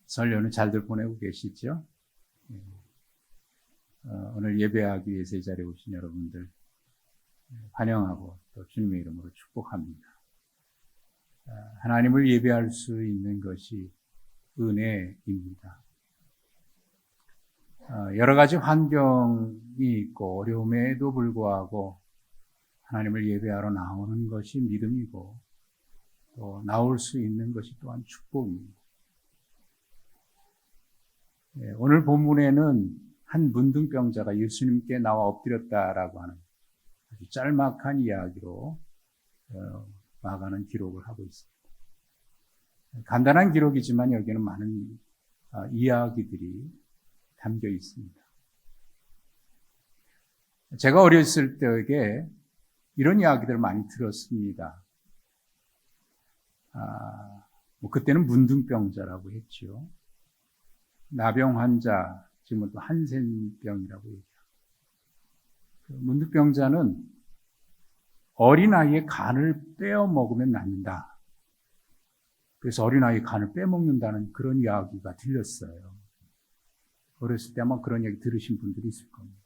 설 연휴 잘들 보내고 계시죠? 오늘 예배하기 위해서 이 자리에 오신 여러분들 환영하고 또 주님의 이름으로 축복합니다. 하나님을 예배할 수 있는 것이 은혜입니다. 여러 가지 환경이 있고 어려움에도 불구하고 하나님을 예배하러 나오는 것이 믿음이고 또 나올 수 있는 것이 또한 축복입니다. 오늘 본문에는 한 문둥병자가 예수님께 나와 엎드렸다라고 하는 아주 짤막한 이야기로 마가는 기록을 하고 있습니다. 간단한 기록이지만 여기에는 많은 이야기들이 담겨 있습니다. 제가 어렸을 때에 이런 이야기들을 많이 들었습니다. 그때는 문둥병자라고 했죠. 나병 환자, 지금은 또 한센병이라고 얘기합니다. 문둥병자는 어린아이의 간을 빼어 먹으면 낫는다. 그래서 어린아이의 간을 빼먹는다는 그런 이야기가 들렸어요. 어렸을 때 아마 그런 이야기 들으신 분들이 있을 겁니다.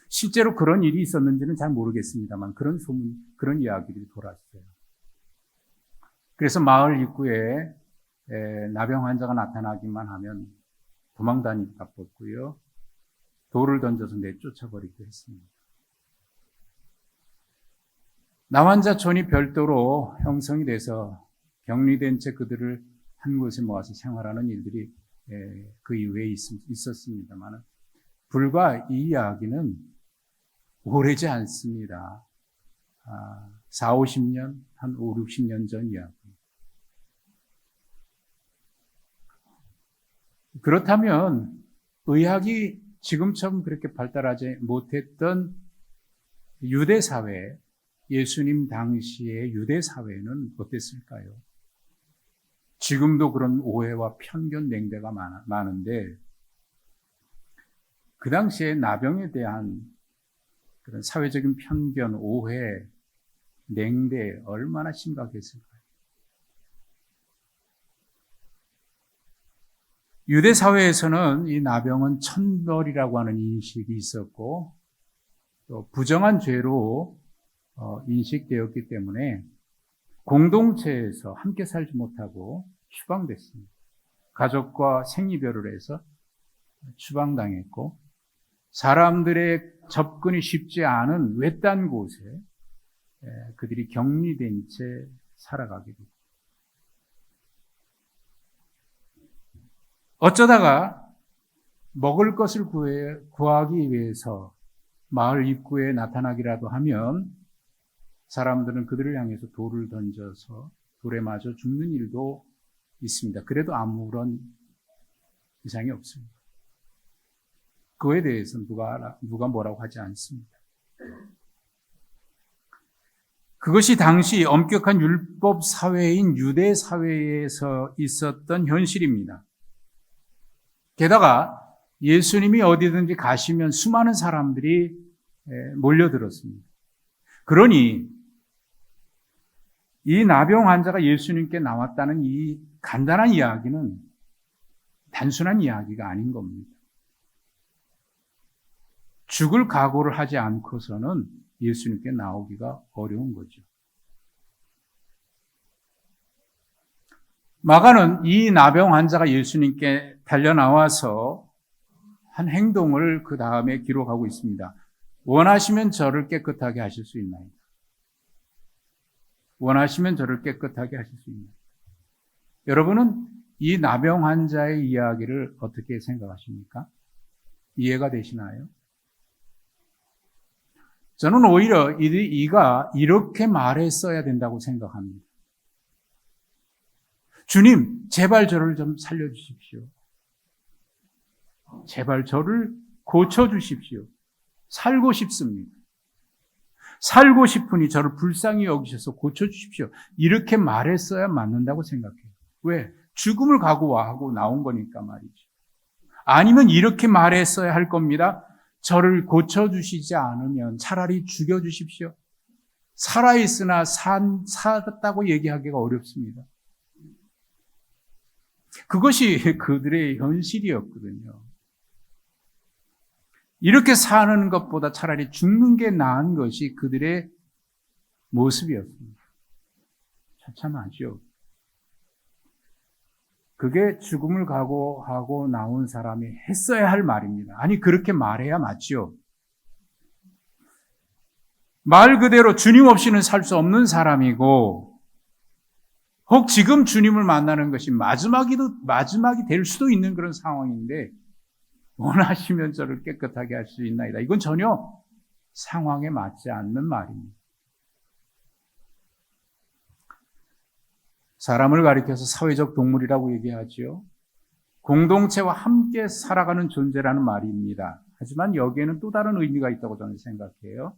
실제로 그런 일이 있었는지는 잘 모르겠습니다만 그런 소문, 그런 이야기들이 돌았어요. 그래서 마을 입구에 나병 환자가 나타나기만 하면 도망 다니기 바빴고요. 돌을 던져서 내쫓아버리기도 했습니다. 나환자촌이 별도로 형성이 돼서 격리된 채 그들을 한 곳에 모아서 생활하는 일들이 그 이후에 있었습니다만 불과 이 이야기는 오래지 않습니다. 4, 50년, 한 5, 60년 전 이야기. 그렇다면 의학이 지금처럼 그렇게 발달하지 못했던 유대사회, 예수님 당시의 유대사회는 어땠을까요? 지금도 그런 오해와 편견, 냉대가 많은데 그 당시에 나병에 대한 그런 사회적인 편견, 오해, 냉대 얼마나 심각했을까요? 유대 사회에서는 이 나병은 천벌이라고 하는 인식이 있었고 또 부정한 죄로 인식되었기 때문에 공동체에서 함께 살지 못하고 추방됐습니다. 가족과 생이별을 해서 추방당했고 사람들의 접근이 쉽지 않은 외딴 곳에 그들이 격리된 채 살아가게 됩니다. 어쩌다가 먹을 것을 구하기 위해서 마을 입구에 나타나기라도 하면 사람들은 그들을 향해서 돌을 던져서 돌에 맞아 죽는 일도 있습니다. 그래도 아무런 이상이 없습니다. 그에 대해서는 누가 뭐라고 하지 않습니다. 그것이 당시 엄격한 율법 사회인 유대 사회에서 있었던 현실입니다. 게다가 예수님이 어디든지 가시면 수많은 사람들이 몰려들었습니다. 그러니 이 나병 환자가 예수님께 나왔다는 이 간단한 이야기는 단순한 이야기가 아닌 겁니다. 죽을 각오를 하지 않고서는 예수님께 나오기가 어려운 거죠. 마가는 이 나병 환자가 예수님께 달려나와서 한 행동을 그 다음에 기록하고 있습니다. 원하시면 저를 깨끗하게 하실 수 있나이다. 원하시면 저를 깨끗하게 하실 수 있나이다. 여러분은 이 나병 환자의 이야기를 어떻게 생각하십니까? 이해가 되시나요? 저는 오히려 이가 이렇게 말했어야 된다고 생각합니다. 주님, 제발 저를 좀 살려주십시오. 제발 저를 고쳐주십시오. 살고 싶습니다. 살고 싶으니 저를 불쌍히 여기셔서 고쳐주십시오. 이렇게 말했어야 맞는다고 생각해요. 왜? 죽음을 각오하고 나온 거니까 말이죠. 아니면 이렇게 말했어야 할 겁니다. 저를 고쳐주시지 않으면 차라리 죽여주십시오. 살아있으나 살았다고 얘기하기가 어렵습니다. 그것이 그들의 현실이었거든요. 이렇게 사는 것보다 차라리 죽는 게 나은 것이 그들의 모습이었습니다. 처참하죠. 그게 죽음을 각오하고 나온 사람이 했어야 할 말입니다. 아니, 그렇게 말해야 맞죠. 말 그대로 주님 없이는 살 수 없는 사람이고, 혹 지금 주님을 만나는 것이 마지막이 될 수도 있는 그런 상황인데, 원하시면 저를 깨끗하게 할 수 있나이다. 이건 전혀 상황에 맞지 않는 말입니다. 사람을 가리켜서 사회적 동물이라고 얘기하죠. 공동체와 함께 살아가는 존재라는 말입니다. 하지만 여기에는 또 다른 의미가 있다고 저는 생각해요.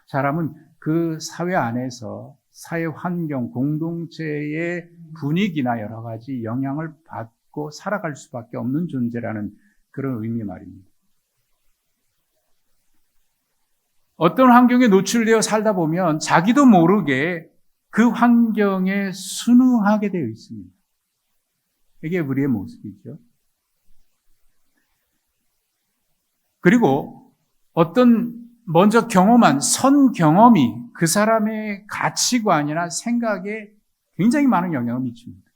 사람은 그 사회 안에서 사회 환경, 공동체의 분위기나 여러 가지 영향을 받고 살아갈 수밖에 없는 존재라는 그런 의미 말입니다. 어떤 환경에 노출되어 살다 보면 자기도 모르게 그 환경에 순응하게 되어 있습니다. 이게 우리의 모습이죠. 그리고 어떤 먼저 경험한 선 경험이 그 사람의 가치관이나 생각에 굉장히 많은 영향을 미칩니다.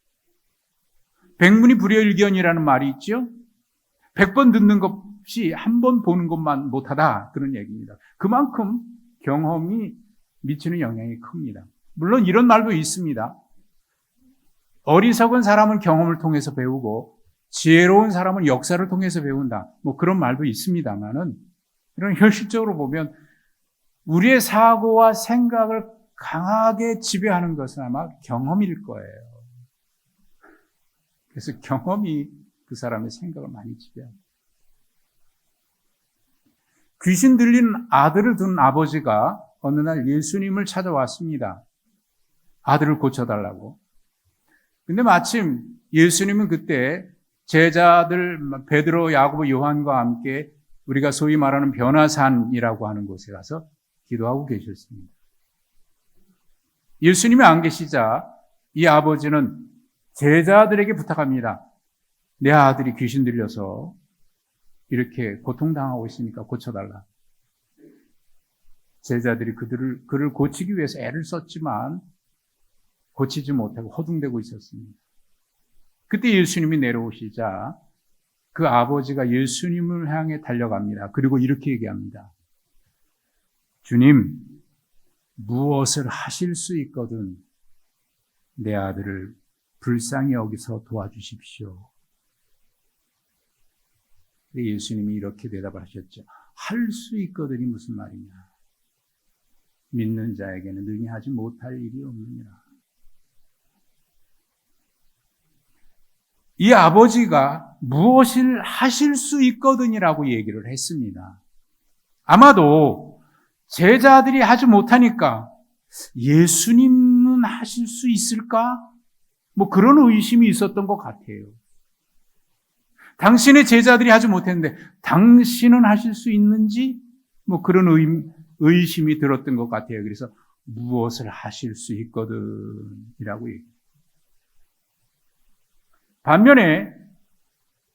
백문이 불여일견이라는 말이 있죠. 100번 듣는 것이 한 번 보는 것만 못하다, 그런 얘기입니다. 그만큼 경험이 미치는 영향이 큽니다. 물론 이런 말도 있습니다. 어리석은 사람은 경험을 통해서 배우고 지혜로운 사람은 역사를 통해서 배운다. 뭐 그런 말도 있습니다만은, 이런 현실적으로 보면 우리의 사고와 생각을 강하게 지배하는 것은 아마 경험일 거예요. 그래서 경험이 그 사람의 생각을 많이 지배합니다. 귀신 들린 아들을 둔 아버지가 어느 날 예수님을 찾아왔습니다. 아들을 고쳐달라고. 근데 마침 예수님은 그때 제자들 베드로, 야고보, 요한과 함께 우리가 소위 말하는 변화산이라고 하는 곳에 가서 기도하고 계셨습니다. 예수님이 안 계시자 이 아버지는 제자들에게 부탁합니다. 내 아들이 귀신 들려서 이렇게 고통당하고 있으니까 고쳐달라. 제자들이 그를 고치기 위해서 애를 썼지만 고치지 못하고 허둥대고 있었습니다. 그때 예수님이 내려오시자 그 아버지가 예수님을 향해 달려갑니다. 그리고 이렇게 얘기합니다. 주님, 무엇을 하실 수 있거든 내 아들을 불쌍히 여기서 도와주십시오. 예수님이 이렇게 대답을 하셨죠. 할 수 있거든이 무슨 말이냐. 믿는 자에게는 능히 하지 못할 일이 없느니라. 이 아버지가 무엇을 하실 수 있거든이라고 얘기를 했습니다. 아마도 제자들이 하지 못하니까 예수님은 하실 수 있을까? 뭐 그런 의심이 있었던 것 같아요. 당신의 제자들이 하지 못했는데 당신은 하실 수 있는지? 뭐 그런 의심이 들었던 것 같아요. 그래서 무엇을 하실 수 있거든 이라고 얘기해요. 반면에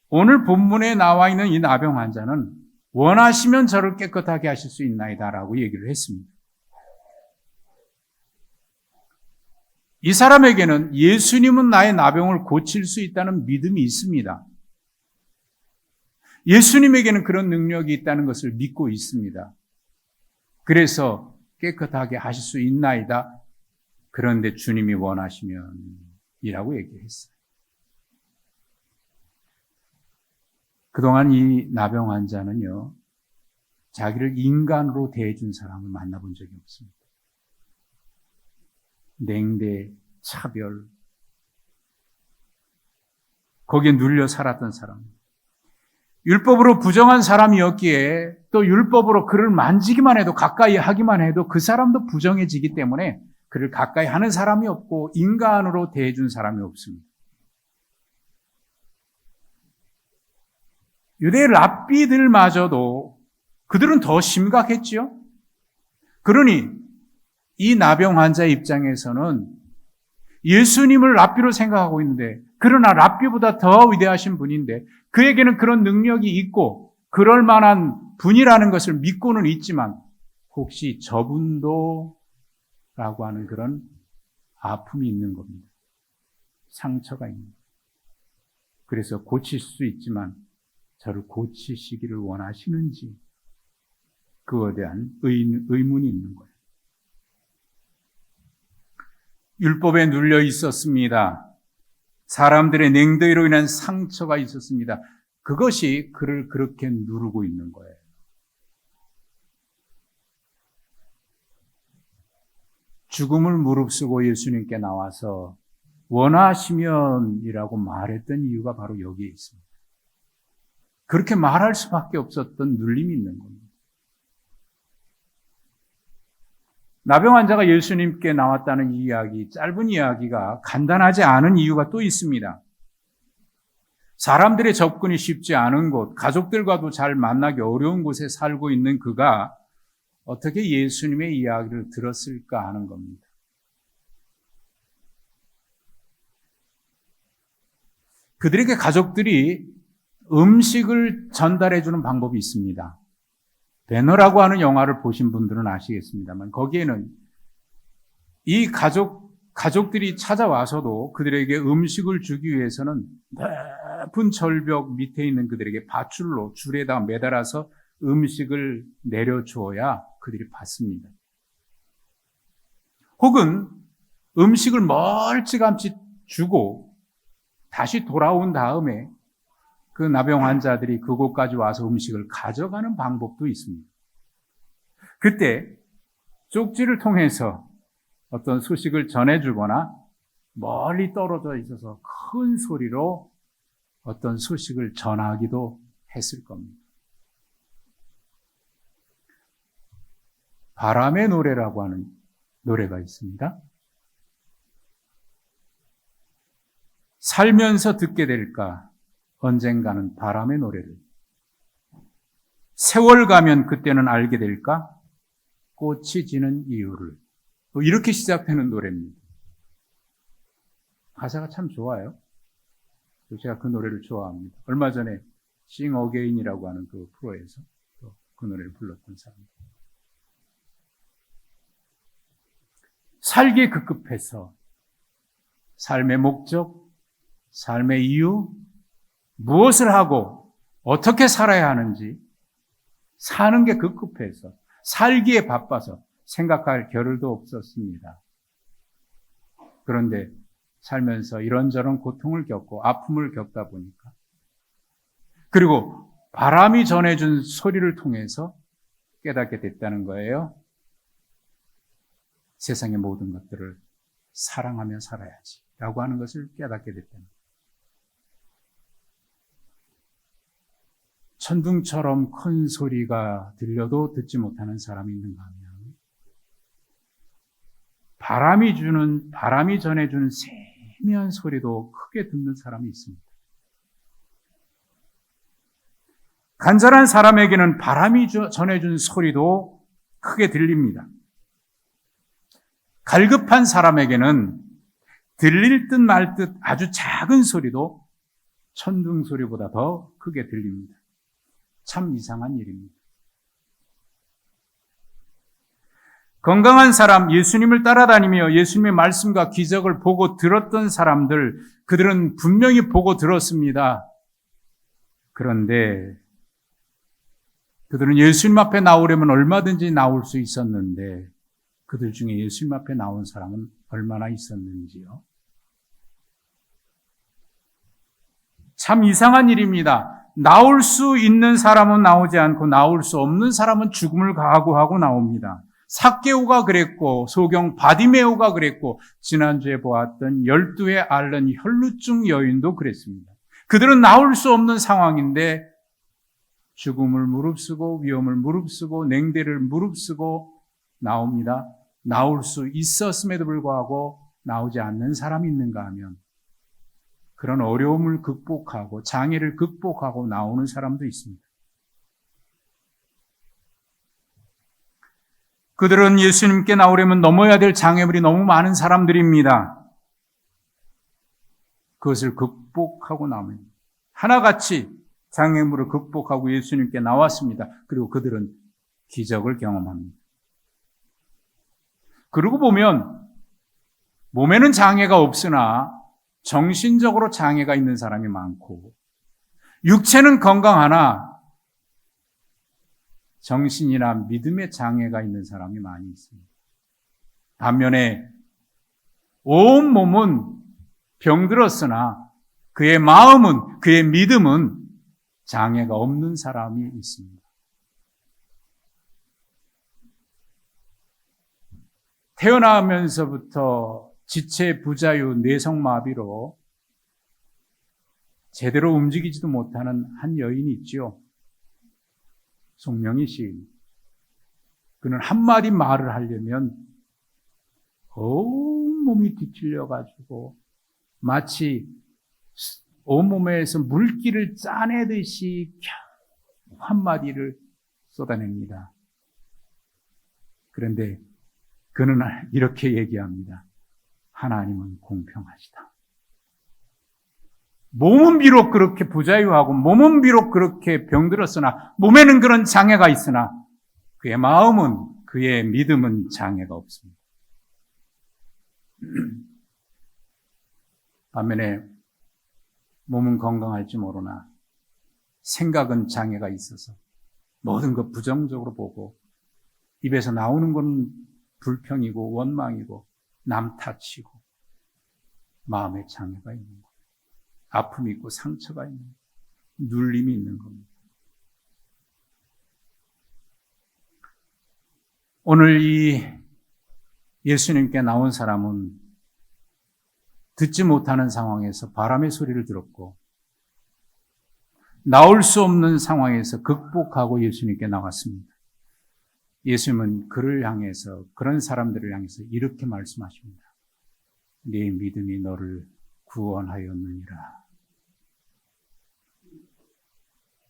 오늘 본문에 나와 있는 이 나병 환자는 원하시면 저를 깨끗하게 하실 수 있나이다 라고 얘기를 했습니다. 이 사람에게는 예수님은 나의 나병을 고칠 수 있다는 믿음이 있습니다. 예수님에게는 그런 능력이 있다는 것을 믿고 있습니다. 그래서 깨끗하게 하실 수 있나이다. 그런데 주님이 원하시면 이라고 얘기했어요. 그동안 이 나병 환자는요, 자기를 인간으로 대해준 사람을 만나본 적이 없습니다. 냉대, 차별, 거기에 눌려 살았던 사람. 율법으로 부정한 사람이었기에 또 율법으로 그를 만지기만 해도, 가까이 하기만 해도 그 사람도 부정해지기 때문에 그를 가까이 하는 사람이 없고 인간으로 대해준 사람이 없습니다. 유대 랍비들마저도 그들은 더 심각했지요. 그러니 이 나병 환자의 입장에서는 예수님을 랍비로 생각하고 있는데, 그러나 랍비보다 더 위대하신 분인데 그에게는 그런 능력이 있고 그럴 만한 분이라는 것을 믿고는 있지만 혹시 저분도 라고 하는 그런 아픔이 있는 겁니다. 상처가 있는 겁니다. 그래서 고칠 수 있지만 저를 고치시기를 원하시는지 그거에 대한 의문이 있는 거예요. 율법에 눌려 있었습니다. 사람들의 냉더위로 인한 상처가 있었습니다. 그것이 그를 그렇게 누르고 있는 거예요. 죽음을 무릅쓰고 예수님께 나와서 원하시면이라고 말했던 이유가 바로 여기에 있습니다. 그렇게 말할 수밖에 없었던 눌림이 있는 겁니다. 나병 환자가 예수님께 나왔다는 이 이야기, 짧은 이야기가 간단하지 않은 이유가 또 있습니다. 사람들의 접근이 쉽지 않은 곳, 가족들과도 잘 만나기 어려운 곳에 살고 있는 그가 어떻게 예수님의 이야기를 들었을까 하는 겁니다. 그들에게 가족들이 음식을 전달해 주는 방법이 있습니다. 배너라고 하는 영화를 보신 분들은 아시겠습니다만 거기에는 이 가족들이 찾아와서도 그들에게 음식을 주기 위해서는 높은 절벽 밑에 있는 그들에게 밧줄로 줄에다 매달아서 음식을 내려주어야 그들이 받습니다. 혹은 음식을 멀찌감치 주고 다시 돌아온 다음에 그 나병 환자들이 그곳까지 와서 음식을 가져가는 방법도 있습니다. 그때 쪽지를 통해서 어떤 소식을 전해주거나 멀리 떨어져 있어서 큰 소리로 어떤 소식을 전하기도 했을 겁니다. 바람의 노래라고 하는 노래가 있습니다. 살면서 듣게 될까? 언젠가는 바람의 노래를. 세월 가면 그때는 알게 될까? 꽃이 지는 이유를. 이렇게 시작되는 노래입니다. 가사가 참 좋아요. 제가 그 노래를 좋아합니다. 얼마 전에 Sing Again이라고 하는 그 프로에서 그 노래를 불렀던 사람입니다. 살기에 급급해서 삶의 목적, 삶의 이유, 무엇을 하고 어떻게 살아야 하는지 사는 게 급급해서 살기에 바빠서 생각할 겨를도 없었습니다. 그런데 살면서 이런저런 고통을 겪고 아픔을 겪다 보니까 그리고 바람이 전해준 소리를 통해서 깨닫게 됐다는 거예요. 세상의 모든 것들을 사랑하며 살아야지 라고 하는 것을 깨닫게 됐다는 거예요. 천둥처럼 큰 소리가 들려도 듣지 못하는 사람이 있는가 하면 바람이 전해주는 세미한 소리도 크게 듣는 사람이 있습니다. 간절한 사람에게는 바람이 전해준 소리도 크게 들립니다. 갈급한 사람에게는 들릴 듯 말 듯 아주 작은 소리도 천둥 소리보다 더 크게 들립니다. 참 이상한 일입니다. 건강한 사람, 예수님을 따라다니며 예수님의 말씀과 기적을 보고 들었던 사람들, 그들은 분명히 보고 들었습니다. 그런데 그들은 예수님 앞에 나오려면 얼마든지 나올 수 있었는데 그들 중에 예수님 앞에 나온 사람은 얼마나 있었는지요? 참 이상한 일입니다. 나올 수 있는 사람은 나오지 않고 나올 수 없는 사람은 죽음을 각오하고 나옵니다. 삭개오가 그랬고 소경 바디메오가 그랬고 지난주에 보았던 12의 앓는 혈루증 여인도 그랬습니다. 그들은 나올 수 없는 상황인데 죽음을 무릅쓰고 위험을 무릅쓰고 냉대를 무릅쓰고 나옵니다. 나올 수 있었음에도 불구하고 나오지 않는 사람이 있는가 하면 그런 어려움을 극복하고 장애를 극복하고 나오는 사람도 있습니다. 그들은 예수님께 나오려면 넘어야 될 장애물이 너무 많은 사람들입니다. 그것을 극복하고 나면 하나같이 장애물을 극복하고 예수님께 나왔습니다. 그리고 그들은 기적을 경험합니다. 그러고 보면 몸에는 장애가 없으나 정신적으로 장애가 있는 사람이 많고, 육체는 건강하나 정신이나 믿음의 장애가 있는 사람이 많이 있습니다. 반면에 온 몸은 병들었으나 그의 마음은, 그의 믿음은 장애가 없는 사람이 있습니다. 태어나면서부터 지체 부자유 뇌성마비로 제대로 움직이지도 못하는 한 여인이 있지요. 송명희 시인. 그는 한마디 말을 하려면 온몸이 뒤틀려가지고 마치 온몸에서 물기를 짜내듯이 겨우 한마디를 쏟아냅니다. 그런데 그는 이렇게 얘기합니다. 하나님은 공평하시다. 몸은 비록 그렇게 부자유하고 몸은 비록 그렇게 병들었으나 몸에는 그런 장애가 있으나 그의 마음은, 그의 믿음은 장애가 없습니다. 반면에 몸은 건강할지 모르나 생각은 장애가 있어서 모든 것 부정적으로 보고 입에서 나오는 건 불평이고 원망이고 남 탓이고 마음에 장애가 있는 거예요. 아픔이 있고 상처가 있는 거예요. 눌림이 있는 겁니다. 오늘 이 예수님께 나온 사람은 듣지 못하는 상황에서 바람의 소리를 들었고 나올 수 없는 상황에서 극복하고 예수님께 나왔습니다. 예수님은 그를 향해서, 그런 사람들을 향해서 이렇게 말씀하십니다. 네 믿음이 너를 구원하였느니라.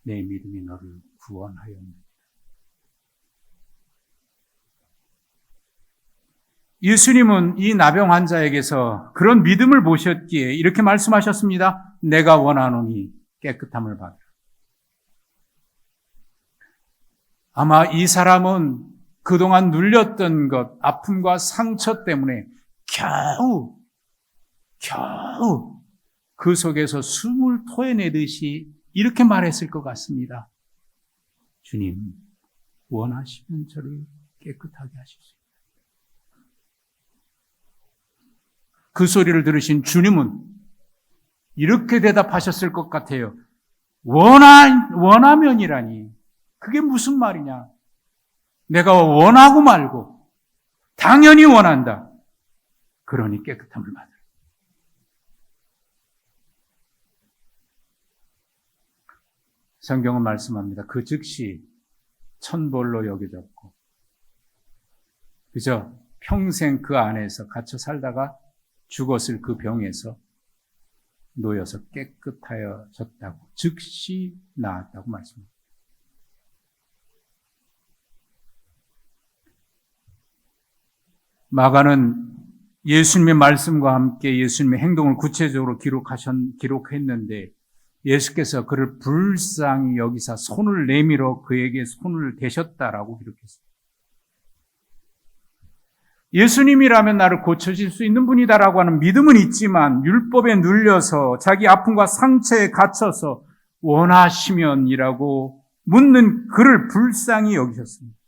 내 믿음이 너를 구원하였느니라. 예수님은 이 나병 환자에게서 그런 믿음을 보셨기에 이렇게 말씀하셨습니다. 내가 원하노니 깨끗함을 받으라. 아마 이 사람은 그동안 눌렸던 것, 아픔과 상처 때문에 겨우 그 속에서 숨을 토해내듯이 이렇게 말했을 것 같습니다. 주님, 원하시면 저를 깨끗하게 하실 수 있습니다. 그 소리를 들으신 주님은 이렇게 대답하셨을 것 같아요. 원하면이라니. 그게 무슨 말이냐? 내가 원하고 말고 당연히 원한다. 그러니 깨끗함을 받으라. 성경은 말씀합니다. 그 즉시 천벌로 여겨졌고 그저 평생 그 안에서 갇혀 살다가 죽었을 그 병에서 놓여서 깨끗하여졌다고, 즉시 나았다고 말씀합니다. 마가는 예수님의 말씀과 함께 예수님의 행동을 구체적으로 기록했는데 예수께서 그를 불쌍히 여기사 손을 내밀어 그에게 손을 대셨다라고 기록했습니다. 예수님이라면 나를 고쳐줄 수 있는 분이다라고 하는 믿음은 있지만 율법에 눌려서 자기 아픔과 상처에 갇혀서 원하시면이라고 묻는 그를 불쌍히 여기셨습니다.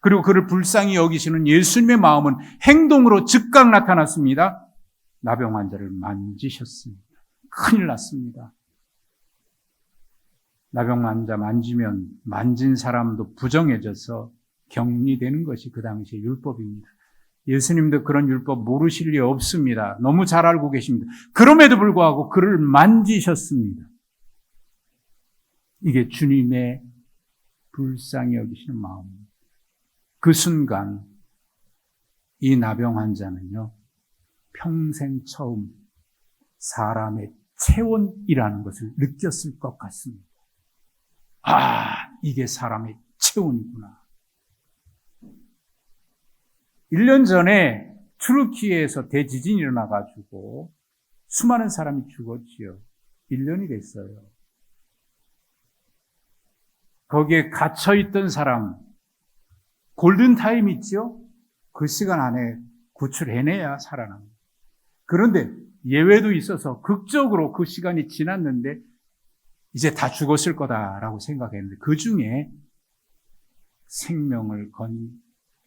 그리고 그를 불쌍히 여기시는 예수님의 마음은 행동으로 즉각 나타났습니다. 나병 환자를 만지셨습니다. 큰일 났습니다. 나병 환자 만지면 만진 사람도 부정해져서 격리되는 것이 그 당시의 율법입니다. 예수님도 그런 율법 모르실 리 없습니다. 너무 잘 알고 계십니다. 그럼에도 불구하고 그를 만지셨습니다. 이게 주님의 불쌍히 여기시는 마음입니다. 그 순간 이 나병 환자는요, 평생 처음 사람의 체온이라는 것을 느꼈을 것 같습니다. 아, 이게 사람의 체온이구나. 1년 전에 투르키에서 대지진이 일어나가지고 수많은 사람이 죽었지요. 1년이 됐어요. 거기에 갇혀있던 사람, 골든타임 있죠? 그 시간 안에 구출해내야 살아납니다. 그런데 예외도 있어서 극적으로 그 시간이 지났는데 이제 다 죽었을 거다라고 생각했는데 그 중에 생명을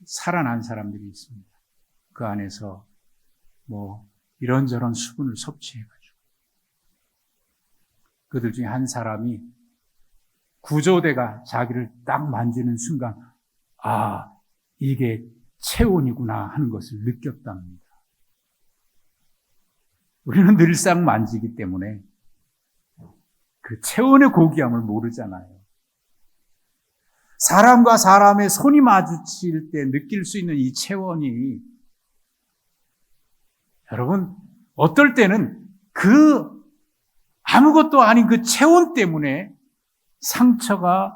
살아난 사람들이 있습니다. 그 안에서 이런저런 수분을 섭취해가지고 그들 중에 한 사람이 구조대가 자기를 딱 만지는 순간 이게 체온이구나 하는 것을 느꼈답니다. 우리는 늘상 만지기 때문에 그 체온의 고귀함을 모르잖아요. 사람과 사람의 손이 마주칠 때 느낄 수 있는 이 체온이 여러분 어떨 때는 그 아무것도 아닌 그 체온 때문에 상처가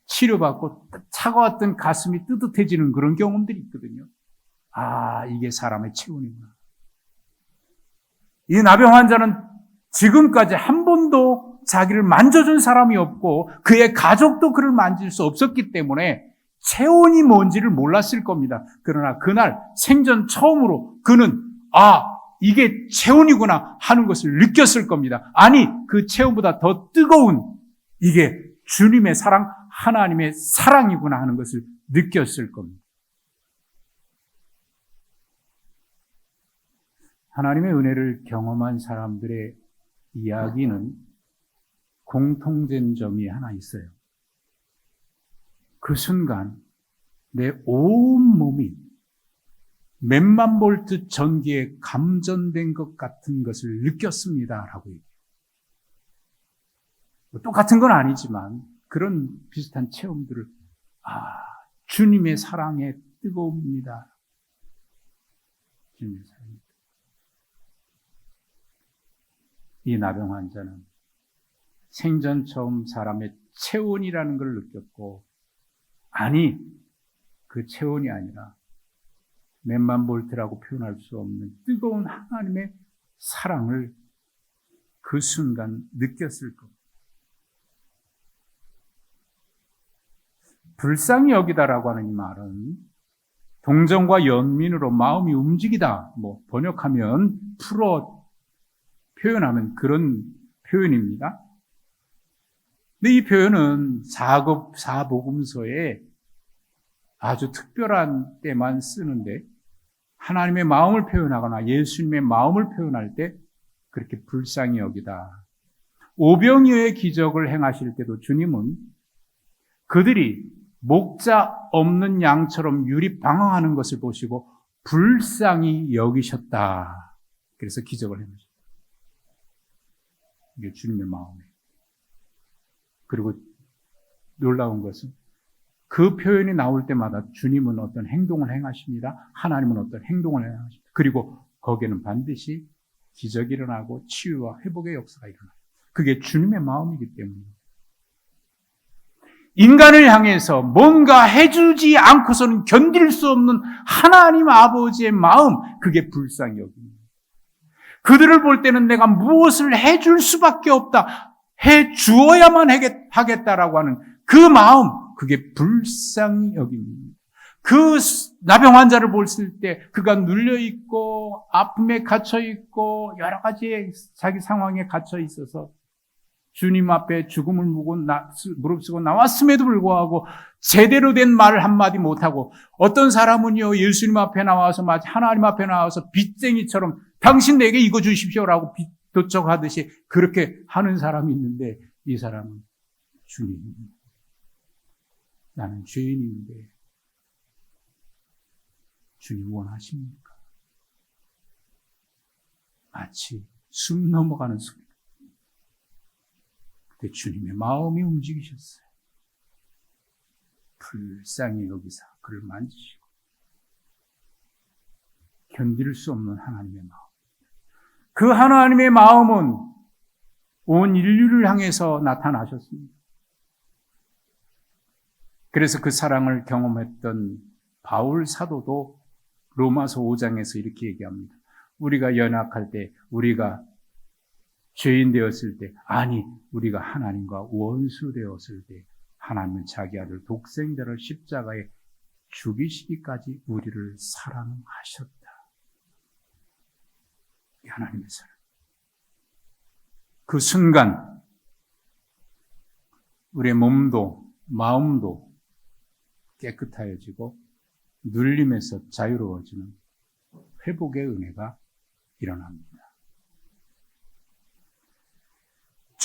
치료받고 차가웠던 가슴이 뜨뜻해지는 그런 경험들이 있거든요. 이게 사람의 체온이구나. 이 나병 환자는 지금까지 한 번도 자기를 만져준 사람이 없고 그의 가족도 그를 만질 수 없었기 때문에 체온이 뭔지를 몰랐을 겁니다. 그러나 그날 생전 처음으로 그는 이게 체온이구나 하는 것을 느꼈을 겁니다. 아니, 그 체온보다 더 뜨거운 이게 주님의 사랑, 하나님의 사랑이구나 하는 것을 느꼈을 겁니다. 하나님의 은혜를 경험한 사람들의 이야기는 공통된 점이 하나 있어요. 그 순간 내 온몸이 몇만 볼트 전기에 감전된 것 같은 것을 느꼈습니다라고 얘기해요. 똑같은 건 아니지만 그런 비슷한 체험들을 주님의 사랑에 뜨거웁니다. 주님의 사랑입니다. 이 나병 환자는 생전 처음 사람의 체온이라는 걸 느꼈고 그 체온이 아니라 몇만 볼트라고 표현할 수 없는 뜨거운 하나님의 사랑을 그 순간 느꼈을 겁니다. 불쌍히 여기다라고 하는 이 말은 동정과 연민으로 마음이 움직이다. 번역하면 표현하면 그런 표현입니다. 근데 이 표현은 사복음서에 아주 특별한 때만 쓰는데 하나님의 마음을 표현하거나 예수님의 마음을 표현할 때 그렇게 불쌍히 여기다. 오병이어의 기적을 행하실 때도 주님은 그들이 목자 없는 양처럼 유리방황하는 것을 보시고 불쌍히 여기셨다. 그래서 기적을 행하셨다. 이게 주님의 마음이에요. 그리고 놀라운 것은 그 표현이 나올 때마다 주님은 어떤 행동을 행하십니다. 하나님은 어떤 행동을 행하십니다. 그리고 거기에는 반드시 기적이 일어나고 치유와 회복의 역사가 일어나요. 그게 주님의 마음이기 때문입니다. 인간을 향해서 뭔가 해주지 않고서는 견딜 수 없는 하나님 아버지의 마음, 그게 불쌍히 여깁니다. 그들을 볼 때는 내가 무엇을 해줄 수밖에 없다, 해주어야만 하겠다라고 하는 그 마음, 그게 불쌍히 여깁니다. 그 나병 환자를 봤을 때 그가 눌려있고 아픔에 갇혀있고 여러 가지 자기 상황에 갇혀 있어서 주님 앞에 죽음을 무릅쓰고 나왔음에도 불구하고 제대로 된 말을 한마디 못하고 어떤 사람은요 예수님 앞에 나와서 마치 하나님 앞에 나와서 빚쟁이처럼 당신 내게 이거 주십시오라고 도청하듯이 그렇게 하는 사람이 있는데 이 사람은 주님, 나는 죄인인데 주님 원하십니까? 마치 숨 넘어가는 소리. 그때 주님의 마음이 움직이셨어요. 불쌍히 여기사 그를 만지시고 견딜 수 없는 하나님의 마음. 그 하나님의 마음은 온 인류를 향해서 나타나셨습니다. 그래서 그 사랑을 경험했던 바울 사도도 로마서 5장에서 이렇게 얘기합니다. 우리가 연약할 때, 우리가 죄인 되었을 때, 아니 우리가 하나님과 원수 되었을 때 하나님은 자기 아들 독생자를 십자가에 죽이시기까지 우리를 사랑하셨다. 이 하나님의 사랑. 그 순간 우리의 몸도 마음도 깨끗해지고 눌림에서 자유로워지는 회복의 은혜가 일어납니다.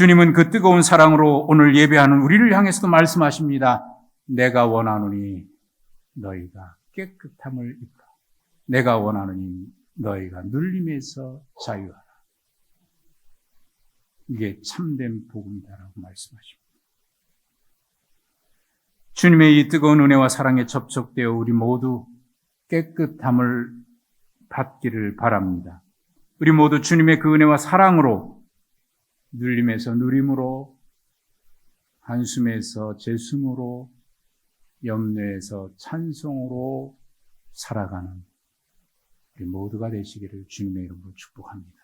주님은 그 뜨거운 사랑으로 오늘 예배하는 우리를 향해서도 말씀하십니다. 내가 원하노니 너희가 깨끗함을 입으라. 내가 원하노니 너희가 눌림에서 자유하라. 이게 참된 복음이다라고 말씀하십니다. 주님의 이 뜨거운 은혜와 사랑에 접촉되어 우리 모두 깨끗함을 받기를 바랍니다. 우리 모두 주님의 그 은혜와 사랑으로 눌림에서 누림으로, 한숨에서 재숨으로, 염려에서 찬송으로 살아가는 우리 모두가 되시기를 주님의 이름으로 축복합니다.